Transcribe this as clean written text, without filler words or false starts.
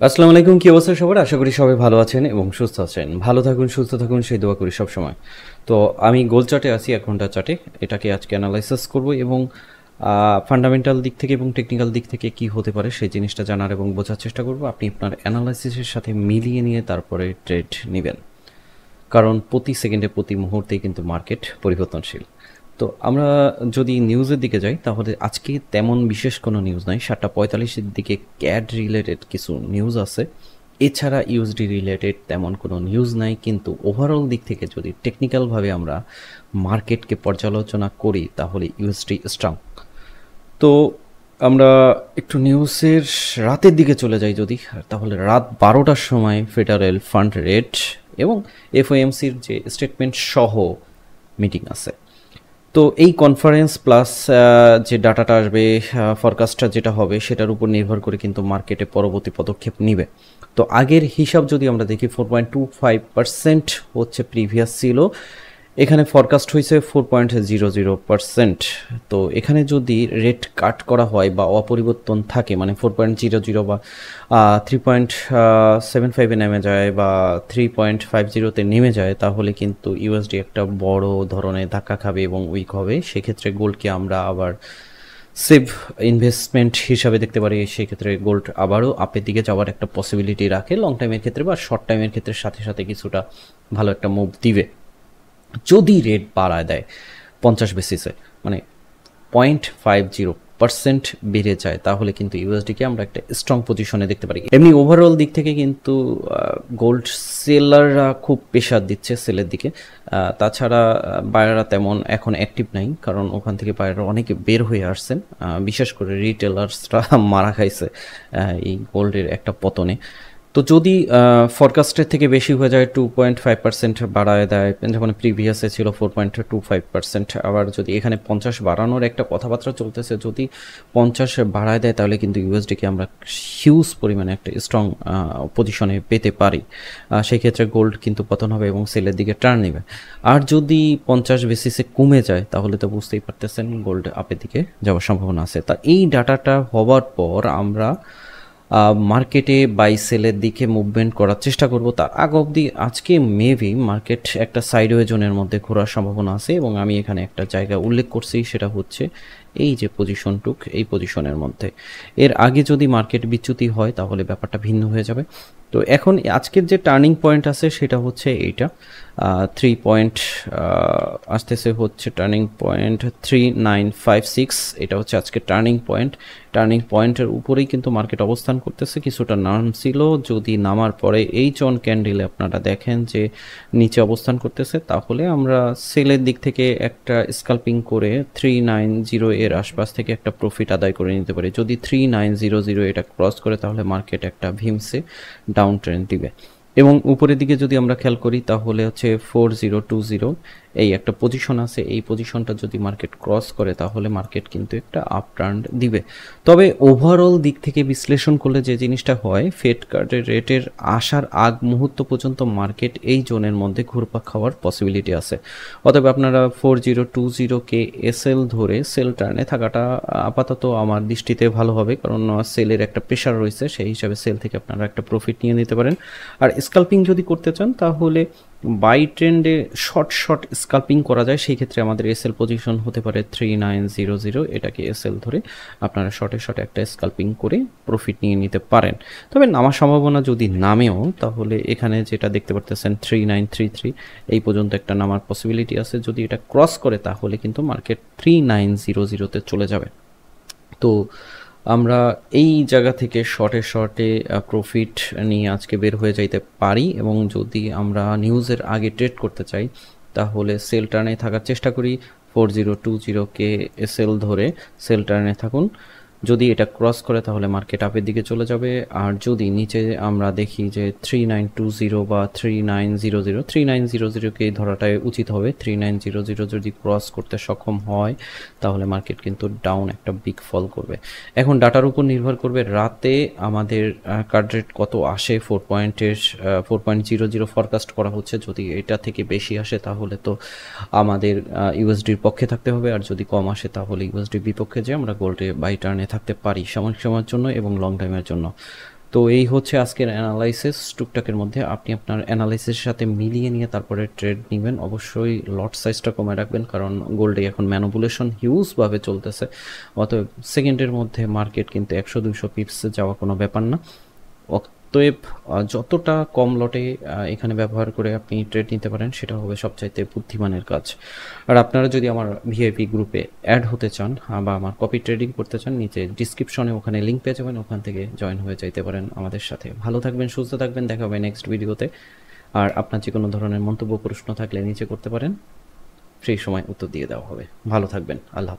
আসসালামু আলাইকুম, কি অবস্থা সবার? আশা করি সবাই ভালো আছেন এবং সুস্থ আছেন। ভালো থাকুন, সুস্থ থাকুন, সেই দোয়া করি সবসময়। তো আমি গোল চার্টে আছি, 1 ঘন্টা চার্টে। এটাকে আজকে অ্যানালাইসিস করব এবং ফান্ডামেন্টাল দিক থেকে এবং টেকনিক্যাল দিক থেকে কি হতে পারে সেই জিনিসটা জানার এবং বোঝার চেষ্টা করব। আপনি আপনার অ্যানালাইসিসের সাথে মিলিয়ে নিয়ে তারপরে ট্রেড নেবেন, কারণ প্রতি সেকেন্ডে প্রতি মুহূর্তেই কিন্তু মার্কেট পরিবর্তনশীল। তো আমরা যদি নিউজের দিকে যাই, তাহলে আজকে তেমন বিশেষ কোনো নিউজ নাই। 7:45-এর দিকে ক্যাড রিলেটেড কিছু নিউজ আছে, এছাড়া ইউএসডি রিলেটেড তেমন কোনো নিউজ নাই। কিন্তু ওভারঅল দিক থেকে যদি টেকনিক্যালভাবে আমরা মার্কেটকে পর্যালোচনা করি, তাহলে ইউএসডি স্ট্রং। তো আমরা একটু নিউজের রাতের দিকে চলে যাই যদি, তাহলে রাত 12টার সময় ফেডারেল ফান্ড রেট এবং এফওএমসির যে স্টেটমেন্ট সহ মিটিং আছে। তো এই কনফারেন্স প্লাস যে ডাটাটা আসবে, ফরকাস্টটা যেটা হবে, সেটার উপর নির্ভর করে কিন্তু মার্কেটে পরবর্তী পদক্ষেপ নিবে। তো আগের হিসাব যদি আমরা দেখি, 4.25% হচ্ছে প্রিভিয়াস ছিল, এখানে ফরকাস্ট হয়েছে 4.00%। তো এখানে যদি রেট কাট করা হয় বা অপরিবর্তন থাকে, মানে 4.00 বা 3.75-এ নেমে যায় বা 3.50-তে নেমে যায়, তাহলে কিন্তু ইউএসডি একটা বড় ধরনের ধাক্কা খাবে এবং উইক হবে। সেক্ষেত্রে গোল্ডকে আমরা আবার সেভ ইনভেস্টমেন্ট হিসাবে দেখতে পারি। সেক্ষেত্রে গোল্ড আবারও আপের দিকে যাওয়ার একটা পসিবিলিটি রাখে লং টাইমের ক্ষেত্রে বা শর্ট টাইমের ক্ষেত্রে, সাথে সাথে কিছুটা ভালো একটা মুভ দিবে। যদি রেট বাড়ায় দেয় 50 বেসিসে, মানে 0.50% বেড়ে যায়, তাহলে কিন্তু ইউএসডিকে আমরা একটা স্ট্রং পজিশনে দেখতে পারি। এমনি ওভারঅল দিক থেকে কিন্তু গোল্ড সেলাররা খুব প্রেশার দিচ্ছে সেলের দিকে। তাছাড়া বায়াররা তেমন এখন অ্যাক্টিভ নাই, কারণ ওখান থেকে বায়াররা অনেকে বের হয়ে আসছেন। বিশেষ করে রিটেলার্সরা মারা খাইছে এই গোল্ডের একটা পতনে। তো যদি ফরকাস্টের থেকে বেশি হয়ে যায়, 2.5% বাড়ায় দেয়, যখন প্রিভিয়াসে ছিল 4.25%, আবার যদি এখানে 50 বাড়ানোর একটা কথাবার্তা চলতেছে, যদি 50 বাড়ায় দেয়, তাহলে কিন্তু ইউএসডিকে আমরা হিউজ পরিমাণে একটা স্ট্রং পজিশনে পেতে পারি। সেই ক্ষেত্রে গোল্ড কিন্তু পতন হবে এবং সেলের দিকে টার্ন নেবে। আর যদি 50 বেসিসে কমে যায়, তাহলে তো বুঝতেই পারতেছেন গোল্ড আপের দিকে যাওয়ার সম্ভাবনা আছে। তা এই ডাটাটা হওয়ার পর আমরা মার্কেটে বাই সেলের দিকে মুভমেন্ট করার চেষ্টা করব। তার আগ অবধি আজকে মেবি মার্কেট একটা সাইডওয়ে জোনের মধ্যে ঘোরার সম্ভাবনা আছে, এবং আমি এখানে একটা জায়গা উল্লেখ করছি, সেটা হচ্ছে এই যে পজিশনটুক, এই পজিশনের মধ্যে। এর আগে যদি মার্কেট বিচ্যুতি হয়, তাহলে ব্যাপারটা ভিন্ন হয়ে যাবে। তো এখন আজকের যে টার্নিং পয়েন্ট আছে, সেটা হচ্ছে এইটা 3 পয়েন্ট আসতেছে, হচ্ছে টার্নিং পয়েন্ট 3956। এটা হচ্ছে আজকে টার্নিং পয়েন্ট। টার্নিং পয়েন্টের উপরেই কিন্তু মার্কেট অবস্থান করতেছে। কিছুটা নামছিল, যদি নামার পরে এই চন ক্যান্ডেলে আপনারা দেখেন যে নিচে অবস্থান করতেছে, তাহলে আমরা সেলের দিক থেকে একটা স্কাল্পিং করে 390 এর আশপাশ থেকে একটা প্রফিট আদায় করে নিতে পারি। যদি 3900 এটা ক্রস করে, তাহলে মার্কেট একটা ভিমসে ডাউন ট্রেন্ড দিবে। এবং উপরের দিকে যদি আমরা খেয়াল করি, তাহলে হচ্ছে 4020 এই একটা পজিশন আছে। এই পজিশনটা যদি মার্কেট ক্রস করে, তাহলে মার্কেট কিন্তু একটা আপ টার্ন দিবে। তবে ওভারঅল দিক থেকে বিশ্লেষণ করলে যে জিনিসটা হয়, ফেড কার্ডের রেটের আসার আগ মুহূর্ত পর্যন্ত মার্কেট এই জোনের মধ্যে ঘুরপাক খাওয়ার পসিবিলিটি আছে। অতএব আপনারা 4020-কে এসএল ধরে সেল টার্নে থাকাটা আপাতত আমার দৃষ্টিতে ভালো হবে, কারণ সেলের একটা প্রেশার রয়েছে। সেই হিসাবে সেল থেকে আপনারা একটা প্রফিট নিয়ে নিতে পারেন। আর স্কাল্পিং যদি করতে চান, তাহলে বাই ট্রেন্ডে শর্ট স্কাল্পিং করা যায়। সেই ক্ষেত্রে আমাদের এসএল পজিশন হতে পারে 3900, এটাকে এসএল ধরে আপনারা শর্টে একটা স্কাল্পিং করে প্রফিট নিয়ে নিতে পারেন। তবে নামার সম্ভাবনা যদি নামেও, তাহলে এখানে যেটা দেখতে পারতেছেন 3933, এই পর্যন্ত একটা নামার পসিবিলিটি আছে। যদি এটা ক্রস করে, তাহলে কিন্তু মার্কেট 3900-তে চলে যাবে। তো আমরা এই জায়গা থেকে শর্টে প্রফিট নিয়ে আজকে বের হয়ে যাইতে পারি। এবং যদি আমরা নিউজের আগে ট্রেড করতে চাই, তাহলে সেল টার্নে থাকার চেষ্টা করি। 4020-কে এসএল ধরে সেল টার্নে থাকুন। যদি এটা ক্রস করে, তাহলে মার্কেট আপের দিকে চলে যাবে। আর যদি নিচে আমরা দেখি যে 3920 বা 3900-কে ধরাটাই উচিত হবে। 3900 যদি ক্রস করতে সক্ষম হয়, তাহলে মার্কেট কিন্তু ডাউন একটা বিগ ফল করবে। এখন ডাটার উপর নির্ভর করবে রাতে আমাদের কার্ড রেট কত আসে। 4.00 ফরকাস্ট করা হচ্ছে। যদি এটা থেকে বেশি আসে, তাহলে তো আমাদের ইউএসডির পক্ষে থাকতে হবে, আর যদি কম আসে, তাহলে ইউএসডির বিপক্ষে যে আমরা গোল্ডে বাই টার্নে থাকতে পারি সাময়িক সময়ের জন্য এবং লং টাইমের জন্য। তো এই হচ্ছে আজকের অ্যানালাইসিস। টুকটাকের মধ্যে আপনি আপনার অ্যানালাইসিসের সাথে মিলিয়ে নিয়ে তারপরে ট্রেড নেবেন। অবশ্যই লট সাইজটা কমে রাখবেন, কারণ গোল্ডে এখন ম্যানিপুলেশন হিউজভাবে চলতেছে। অতএব সেকেন্ডের মধ্যে মার্কেট কিন্তু 100-200 পিপসে যাওয়া কোনো ব্যাপার না। অতএব যতটা কম লটে এখানে ব্যবহার করে আপনি ট্রেড নিতে পারেন সেটা হবে সবচাইতে বুদ্ধিমানের কাজ। আর আপনারা যদি আমার ভিআইপি গ্রুপে অ্যাড হতে চান বা আমার কপি ট্রেডিং করতে চান, নিচে ডিসক্রিপশনে ওখানে লিঙ্ক পেয়ে যাবেন, ওখান থেকে জয়েন হয়ে যাইতে পারেন আমাদের সাথে। ভালো থাকবেন, সুস্থ থাকবেন, দেখা হবে নেক্সট ভিডিওতে। আর আপনার যে কোনো ধরনের মন্তব্য প্রশ্ন থাকলে নিচে করতে পারেন, সেই সময় উত্তর দিয়ে দেওয়া হবে। ভালো থাকবেন, আল্লাহ হাফেজ।